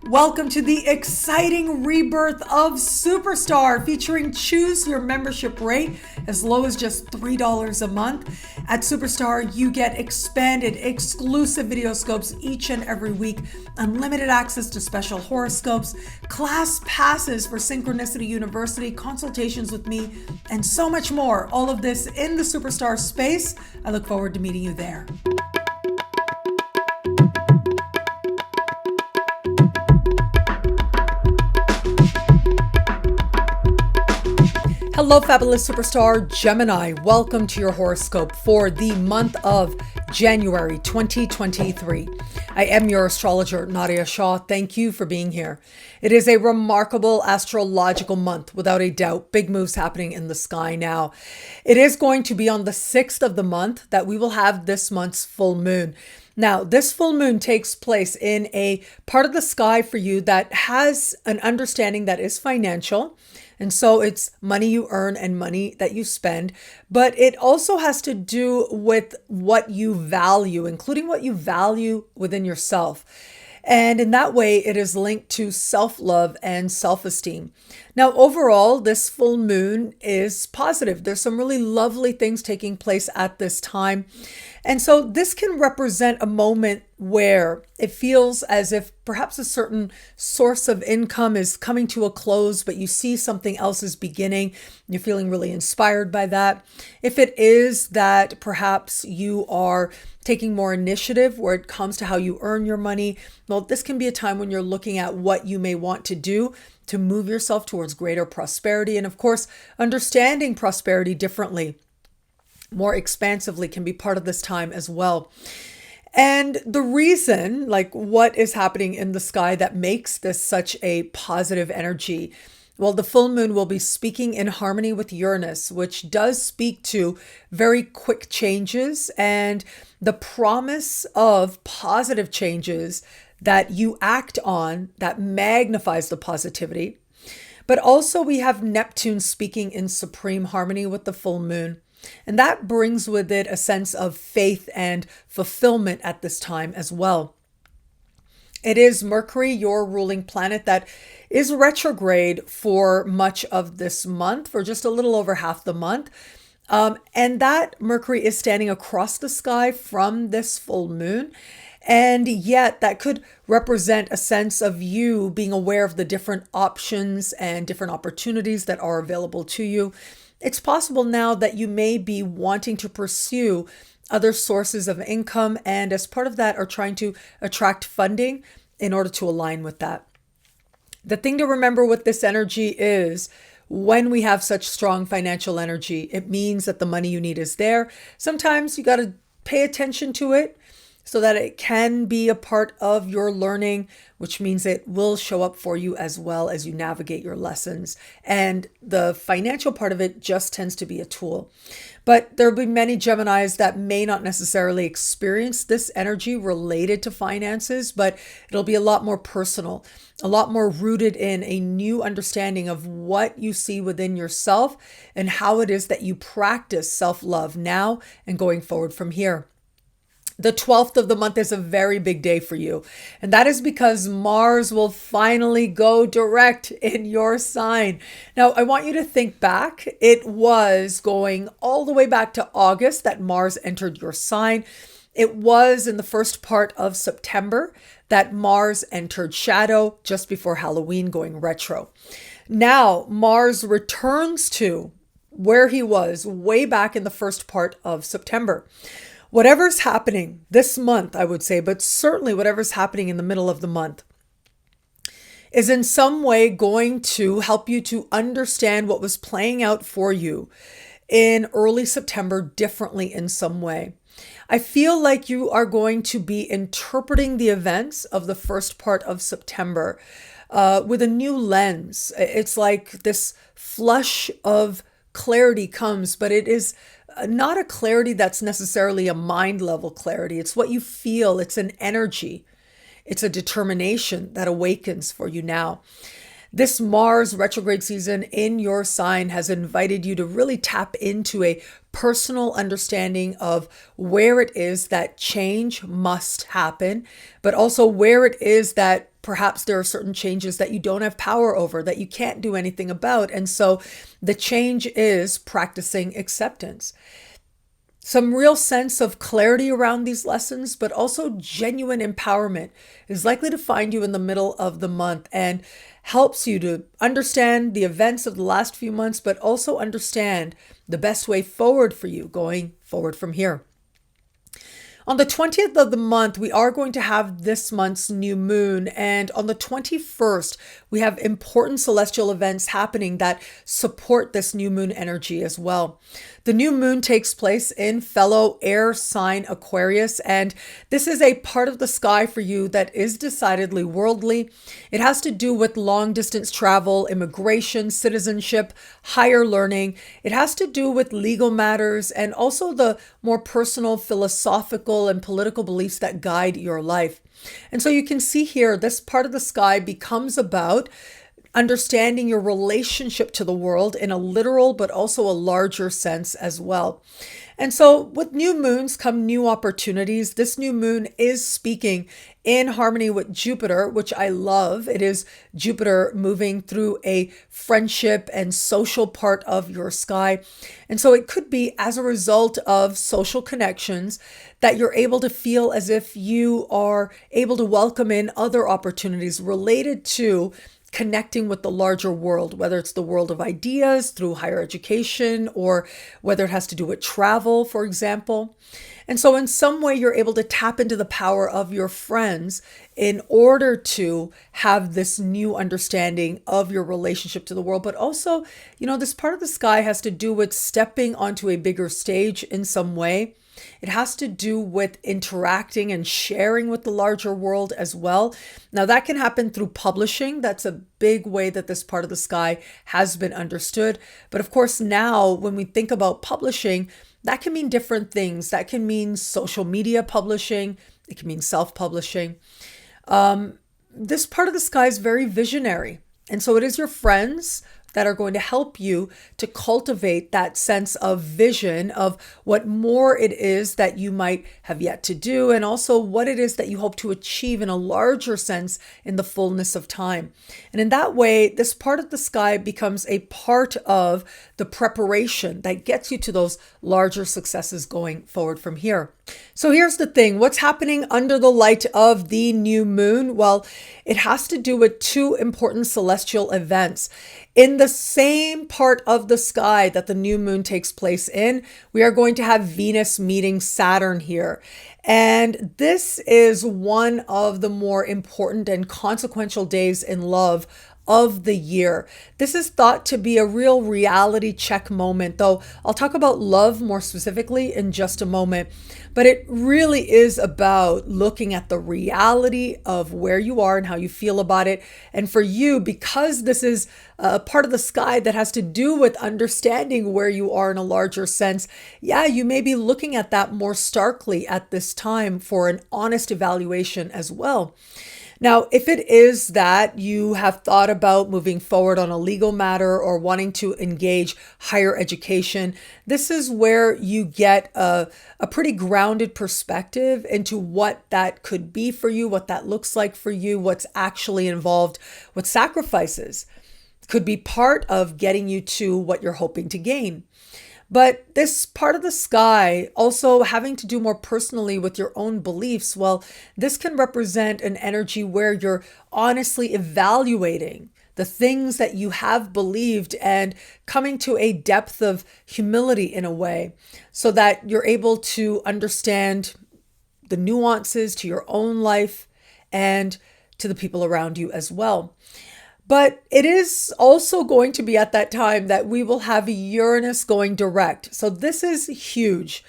Welcome to the exciting rebirth of Superstar, featuring choose your membership rate as low as just $3 a month. At Superstar, you get expanded, exclusive video scopes each and every week, unlimited access to special horoscopes, class passes for Synchronicity University, consultations with me, and so much more. All of this in the Superstar space. I look forward to meeting you there. Hello, fabulous superstar Gemini. Welcome to your horoscope for the month of January 2023. I am your astrologer, Nadiya Shah. Thank you for being here. It is a remarkable astrological month, without a doubt. Big moves happening in the sky now. It is going to be on the 6th of the month that we will have this month's full moon. Now, this full moon takes place in a part of the sky for you that has an understanding that is financial. And so it's money you earn and money that you spend, but it also has to do with what you value, including what you value within yourself. And in that way, it is linked to self-love and self-esteem. Now, overall, this full moon is positive. There's some really lovely things taking place at this time. And so this can represent a moment where it feels as if perhaps a certain source of income is coming to a close, but you see something else is beginning. You're feeling really inspired by that. If it is that perhaps you are taking more initiative where it comes to how you earn your money, well, this can be a time when you're looking at what you may want to do to move yourself towards greater prosperity. And of course, understanding prosperity differently, more expansively, can be part of this time as well. And the reason, like what is happening in the sky that makes this such a positive energy, well, the full moon will be speaking in harmony with Uranus, which does speak to very quick changes and the promise of positive changes that you act on that magnifies the positivity. But also we have Neptune speaking in supreme harmony with the full moon. And that brings with it a sense of faith and fulfillment at this time as well. It is Mercury, your ruling planet, that is retrograde for much of this month, for just a little over half the month. And that Mercury is standing across the sky from this full moon. And yet that could represent a sense of you being aware of the different options and different opportunities that are available to you. It's possible now that you may be wanting to pursue other sources of income, and as part of that are trying to attract funding in order to align with that. The thing to remember with this energy is when we have such strong financial energy, it means that the money you need is there. Sometimes you got to pay attention to it so that it can be a part of your learning, which means it will show up for you as well as you navigate your lessons. And the financial part of it just tends to be a tool. But there will be many Geminis that may not necessarily experience this energy related to finances, but it'll be a lot more personal, a lot more rooted in a new understanding of what you see within yourself and how it is that you practice self-love now and going forward from here. The 12th of the month is a very big day for you. And that is because Mars will finally go direct in your sign. Now, I want you to think back. It was going all the way back to August that Mars entered your sign. It was in the first part of September that Mars entered shadow just before Halloween, going retro. Now, Mars returns to where he was way back in the first part of September. Whatever's happening this month, I would say, but certainly whatever's happening in the middle of the month is in some way going to help you to understand what was playing out for you in early September differently in some way. I feel like you are going to be interpreting the events of the first part of September with a new lens. It's like this flush of clarity comes, but it is not a clarity that's necessarily a mind level clarity. It's what you feel. It's an energy. It's a determination that awakens for you now. This Mars retrograde season in your sign has invited you to really tap into a personal understanding of where it is that change must happen, but also where it is that perhaps there are certain changes that you don't have power over, that you can't do anything about. And so the change is practicing acceptance. Some real sense of clarity around these lessons, but also genuine empowerment is likely to find you in the middle of the month and helps you to understand the events of the last few months, but also understand the best way forward for you going forward from here. On the 20th of the month, we are going to have this month's new moon. And on the 21st, we have important celestial events happening that support this new moon energy as well. The new moon takes place in fellow air sign Aquarius, and this is a part of the sky for you that is decidedly worldly. It has to do with long distance travel, immigration, citizenship, higher learning. It has to do with legal matters and also the more personal, philosophical, and political beliefs that guide your life. And so you can see here, this part of the sky becomes about understanding your relationship to the world in a literal but also a larger sense as well. And so with new moons come new opportunities. This new moon is speaking in harmony with Jupiter, which I love. It is Jupiter moving through a friendship and social part of your sky. And so it could be as a result of social connections that you're able to feel as if you are able to welcome in other opportunities related to connecting with the larger world, whether it's the world of ideas through higher education or whether it has to do with travel, for example. And so in some way, you're able to tap into the power of your friends in order to have this new understanding of your relationship to the world. But also, this part of the sky has to do with stepping onto a bigger stage in some way. It has to do with interacting and sharing with the larger world as well. Now, that can happen through publishing. That's a big way that this part of the sky has been understood. But of course, now when we think about publishing, that can mean different things. That can mean social media publishing. It can mean self-publishing. This part of the sky is very visionary. And so it is your friends that are going to help you to cultivate that sense of vision of what more it is that you might have yet to do, and also what it is that you hope to achieve in a larger sense in the fullness of time. And in that way, this part of the sky becomes a part of the preparation that gets you to those larger successes going forward from here. So here's the thing. What's happening under the light of the new moon? Well, it has to do with two important celestial events. In the same part of the sky that the new moon takes place in, we are going to have Venus meeting Saturn here. And this is one of the more important and consequential days in love of the year. This is thought to be a real reality check moment, though I'll talk about love more specifically in just a moment. But it really is about looking at the reality of where you are and how you feel about it. And for you, because this is a part of the sky that has to do with understanding where you are in a larger sense, you may be looking at that more starkly at this time for an honest evaluation as well. Now, if it is that you have thought about moving forward on a legal matter or wanting to engage higher education, this is where you get a pretty grounded perspective into what that could be for you, what that looks like for you, what's actually involved, what sacrifices could be part of getting you to what you're hoping to gain. But this part of the sky also having to do more personally with your own beliefs, well, this can represent an energy where you're honestly evaluating the things that you have believed and coming to a depth of humility in a way so that you're able to understand the nuances to your own life and to the people around you as well. But it is also going to be at that time that we will have Uranus going direct. So this is huge.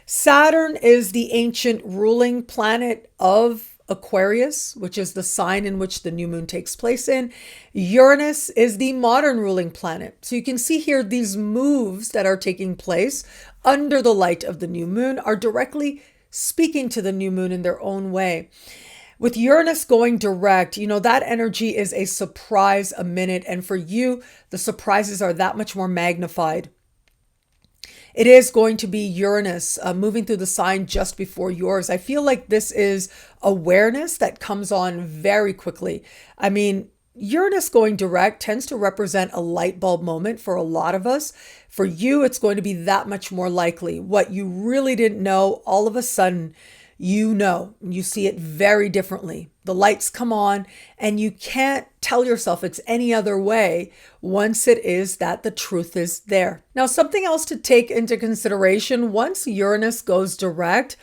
Saturn is the ancient ruling planet of Aquarius, which is the sign in which the new moon takes place in. Uranus is the modern ruling planet. So you can see here these moves that are taking place under the light of the new moon are directly speaking to the new moon in their own way. With Uranus going direct, that energy is a surprise a minute. And for you, the surprises are that much more magnified. It is going to be Uranus moving through the sign just before yours. I feel like this is awareness that comes on very quickly. I mean, Uranus going direct tends to represent a light bulb moment for a lot of us. For you, it's going to be that much more likely. What you really didn't know, all of a sudden, you see it very differently. The lights come on and you can't tell yourself it's any other way once it is that the truth is there. Now, something else to take into consideration, once Uranus goes direct,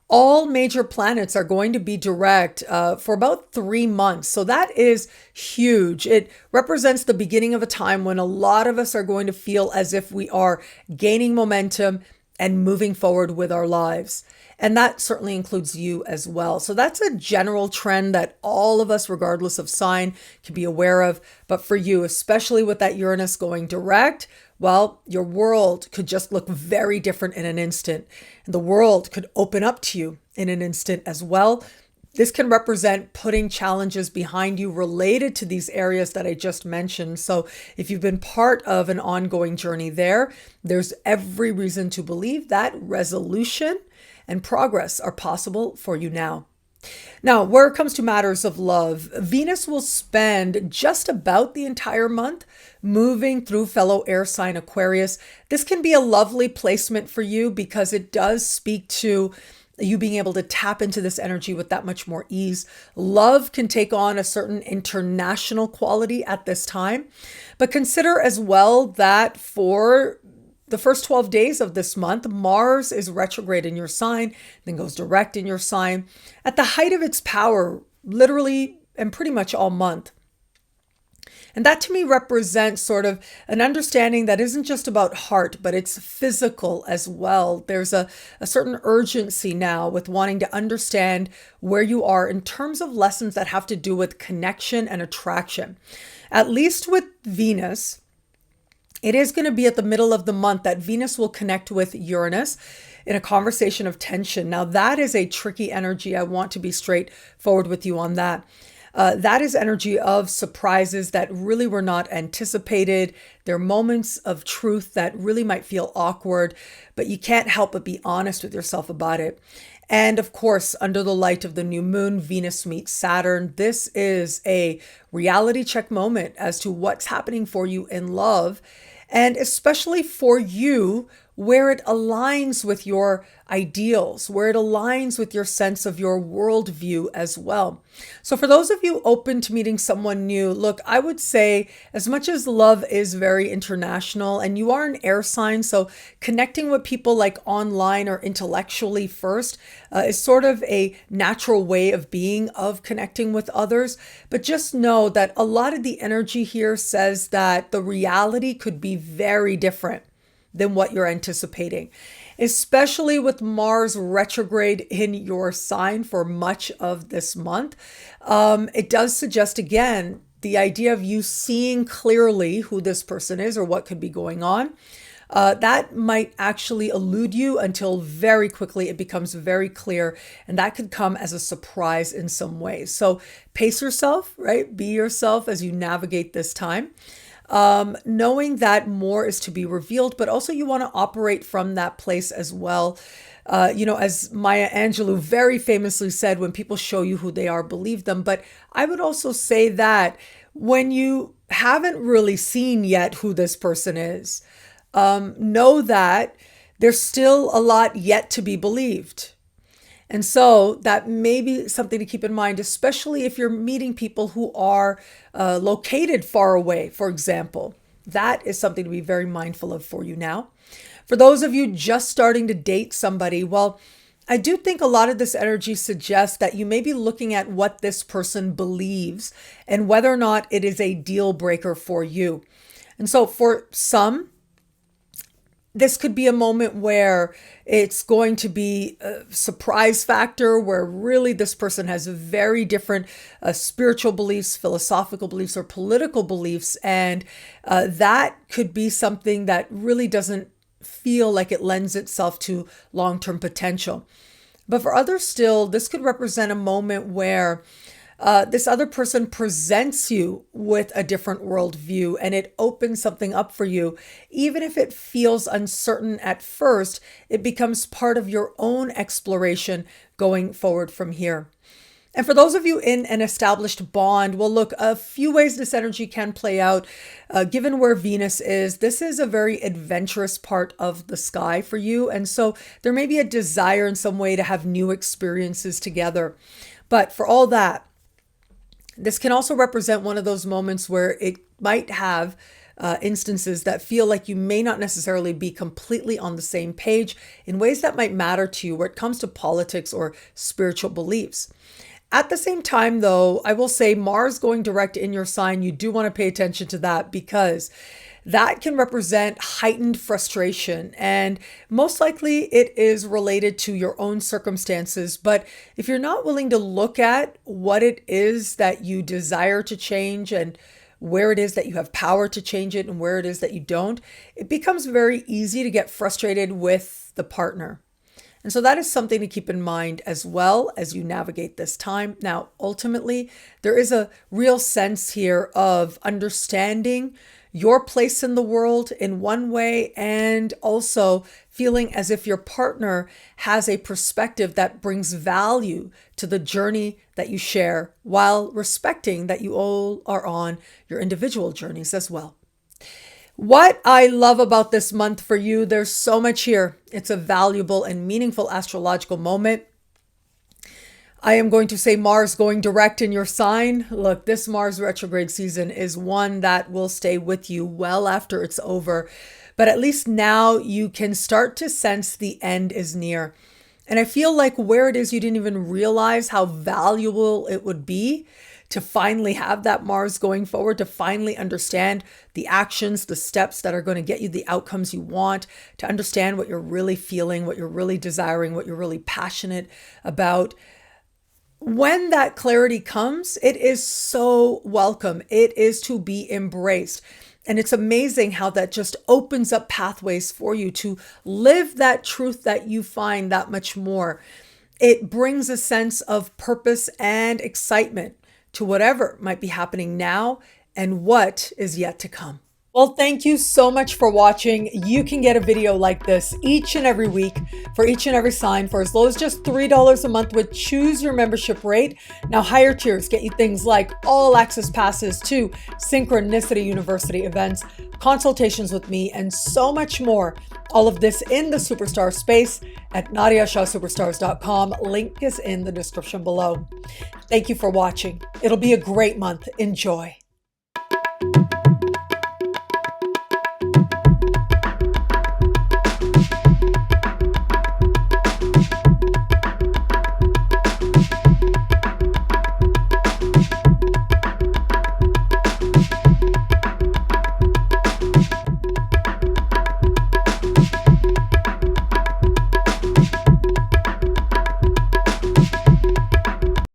all major planets are going to be direct for about 3 months. So that is huge. It represents the beginning of a time when a lot of us are going to feel as if we are gaining momentum and moving forward with our lives. And that certainly includes you as well. So that's a general trend that all of us, regardless of sign, can be aware of. But for you, especially with that Uranus going direct, well, your world could just look very different in an instant. And the world could open up to you in an instant as well. This can represent putting challenges behind you related to these areas that I just mentioned. So if you've been part of an ongoing journey there's every reason to believe that resolution and progress are possible for you now. Now, where it comes to matters of love, Venus will spend just about the entire month moving through fellow air sign Aquarius. This can be a lovely placement for you because it does speak to you being able to tap into this energy with that much more ease. Love can take on a certain international quality at this time, but consider as well that for the first 12 days of this month, Mars is retrograde in your sign, then goes direct in your sign at the height of its power, literally and pretty much all month. And that to me represents sort of an understanding that isn't just about heart, but it's physical as well. There's a certain urgency now with wanting to understand where you are in terms of lessons that have to do with connection and attraction. At least with Venus, it is going to be at the middle of the month that Venus will connect with Uranus in a conversation of tension. Now, that is a tricky energy. I want to be straightforward with you on that. That is energy of surprises that really were not anticipated. They're moments of truth that really might feel awkward, but you can't help but be honest with yourself about it. And of course, under the light of the new moon, Venus meets Saturn. This is a reality check moment as to what's happening for you in love, and especially for you, where it aligns with your ideals, where it aligns with your sense of your worldview as well. So for those of you open to meeting someone new, look, I would say as much as love is very international and you are an air sign, so connecting with people like online or intellectually first is sort of a natural way of being, of connecting with others. But just know that a lot of the energy here says that the reality could be very different than what you're anticipating, especially with Mars retrograde in your sign for much of this month. It does suggest, again, the idea of you seeing clearly who this person is or what could be going on. That might actually elude you until very quickly it becomes very clear, and that could come as a surprise in some ways. So pace yourself, right? Be yourself as you navigate this time. Knowing that more is to be revealed, but also you want to operate from that place as well. As Maya Angelou very famously said, when people show you who they are, believe them. But I would also say that when you haven't really seen yet who this person is, know that there's still a lot yet to be believed. And so that may be something to keep in mind, especially if you're meeting people who are located far away, for example. That is something to be very mindful of for you now. For those of you just starting to date somebody, well, I do think a lot of this energy suggests that you may be looking at what this person believes and whether or not it is a deal breaker for you. And so for some, this could be a moment where it's going to be a surprise factor where really this person has very different spiritual beliefs, philosophical beliefs, or political beliefs. And that could be something that really doesn't feel like it lends itself to long-term potential. But for others still, this could represent a moment where this other person presents you with a different worldview and it opens something up for you. Even if it feels uncertain at first, it becomes part of your own exploration going forward from here. And for those of you in an established bond, well, look, a few ways this energy can play out. Given where Venus is, this is a very adventurous part of the sky for you. And so there may be a desire in some way to have new experiences together. But for all that, this can also represent one of those moments where it might have instances that feel like you may not necessarily be completely on the same page in ways that might matter to you where it comes to politics or spiritual beliefs. At the same time, though, I will say Mars going direct in your sign, you do want to pay attention to that because that can represent heightened frustration. And most likely it is related to your own circumstances. But if you're not willing to look at what it is that you desire to change and where it is that you have power to change it and where it is that you don't, it becomes very easy to get frustrated with the partner. And so that is something to keep in mind as well as you navigate this time. Now, ultimately, there is a real sense here of understanding your place in the world in one way and also feeling as if your partner has a perspective that brings value to the journey that you share while respecting that you all are on your individual journeys as well. What I love about this month for you, there's so much here. It's a valuable and meaningful astrological moment. I am going to say Mars going direct in your sign. Look, this Mars retrograde season is one that will stay with you well after it's over. But at least now you can start to sense the end is near. And I feel like where it is you didn't even realize how valuable it would be to finally have that Mars going forward, to finally understand the actions, the steps that are going to get you the outcomes you want, to understand what you're really feeling, what you're really desiring, what you're really passionate about. When that clarity comes, it is so welcome. It is to be embraced. And it's amazing how that just opens up pathways for you to live that truth that you find that much more. It brings a sense of purpose and excitement to whatever might be happening now and what is yet to come. Well, thank you so much for watching. You can get a video like this each and every week for each and every sign for as low as just $3 a month with Choose Your Membership rate. Now, higher tiers get you things like all access passes to Synchronicity University events, consultations with me, and so much more. All of this in the Superstar space at NadiyaShahSuperstars.com. Link is in the description below. Thank you for watching. It'll be a great month. Enjoy.